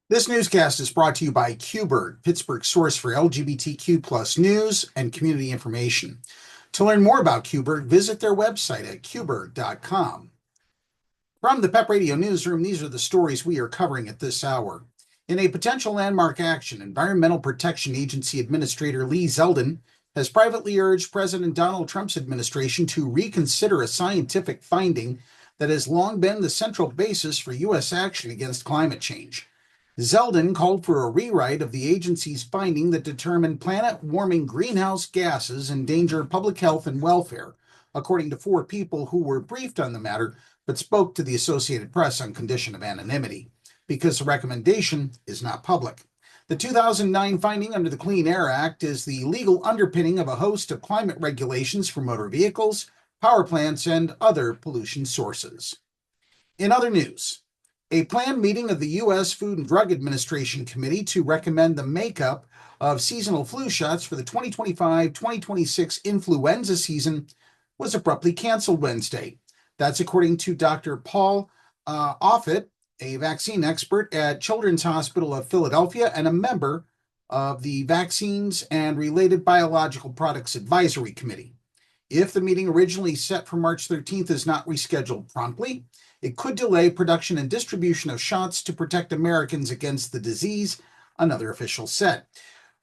This newscast is brought to you by QBird, Pittsburgh's source for LGBTQ plus news and community information. To learn more about QBird, visit their website at qbird.com. From the PEP Radio Newsroom, these are the stories we are covering at this hour. In a potential landmark action, Environmental Protection Agency Administrator Lee Zeldin has privately urged President Donald Trump's administration to reconsider a scientific finding that has long been the central basis for U.S. action against climate change. Zeldin called for a rewrite of the agency's finding that determined planet-warming greenhouse gases endanger public health and welfare, according to 4 people who were briefed on the matter but spoke to the Associated Press on condition of anonymity, because the recommendation is not public. The 2009 finding under the Clean Air Act is the legal underpinning of a host of climate regulations for motor vehicles, power plants, and other pollution sources. In other news, a planned meeting of the U.S. Food and Drug Administration Committee to recommend the makeup of seasonal flu shots for the 2025-2026 influenza season was abruptly canceled Wednesday. That's according to Dr. Paul Offit, a vaccine expert at Children's Hospital of Philadelphia and a member of the Vaccines and Related Biological Products Advisory Committee. If the meeting originally set for March 13th is not rescheduled promptly, it could delay production and distribution of shots to protect Americans against the disease, another official said.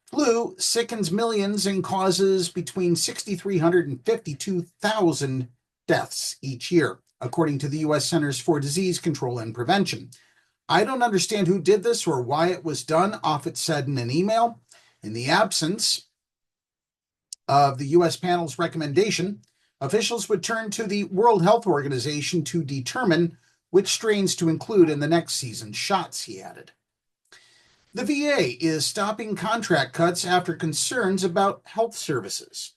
Flu sickens millions and causes between 6,300 and 52,000 deaths each year, according to the U.S. Centers for Disease Control and Prevention. I don't understand who did this or why it was done, Offit said in an email. In the absence of the U.S. panel's recommendation, officials would turn to the World Health Organization to determine which strains to include in the next season's shots, he added. The VA is stopping contract cuts after concerns about health services.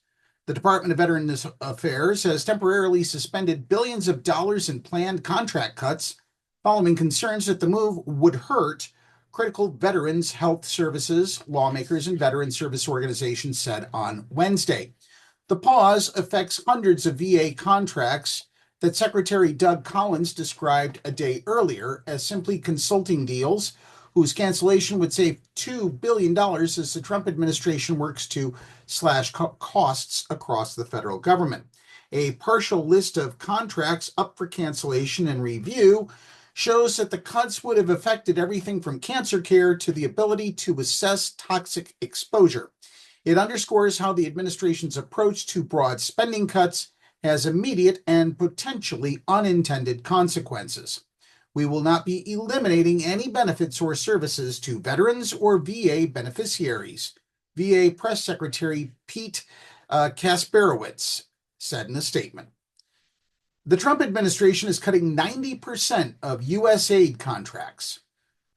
The Department of Veterans Affairs has temporarily suspended billions of dollars in planned contract cuts following concerns that the move would hurt critical veterans' health services, lawmakers and veteran service organizations said on Wednesday. The pause affects hundreds of VA contracts that Secretary Doug Collins described a day earlier as simply consulting deals, whose cancellation would save $2 billion as the Trump administration works to slash costs across the federal government. A partial list of contracts up for cancellation and review shows that the cuts would have affected everything from cancer care to the ability to assess toxic exposure. It underscores how the administration's approach to broad spending cuts has immediate and potentially unintended consequences. We will not be eliminating any benefits or services to veterans or VA beneficiaries, VA Press Secretary Pete Kasperowicz said in a statement. The Trump administration is cutting 90% of U.S. aid contracts.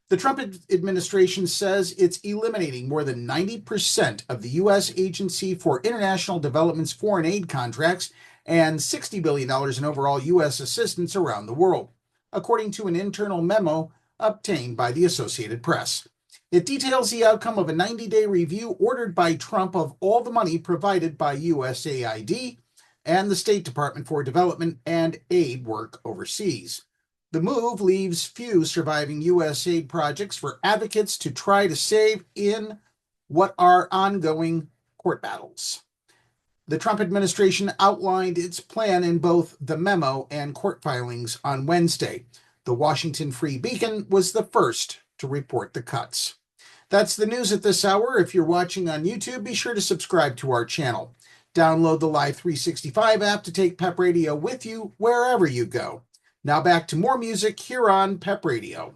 The Trump administration says it's eliminating more than 90% of the U.S. Agency for International Development's foreign aid contracts and $60 billion in overall U.S. assistance around the world, according to an internal memo obtained by the Associated Press. It details the outcome of a 90-day review ordered by Trump of all the money provided by USAID and the State Department for Development and Aid work overseas. The move leaves few surviving U.S. aid projects for advocates to try to save in what are ongoing court battles. The Trump administration outlined its plan in both the memo and court filings on Wednesday. The Washington Free Beacon was the first to report the cuts. That's the news at this hour. If you're watching on YouTube, be sure to subscribe to our channel. Download the Live 365 app to take PEP Radio with you wherever you go. Now back to more music here on PEP Radio.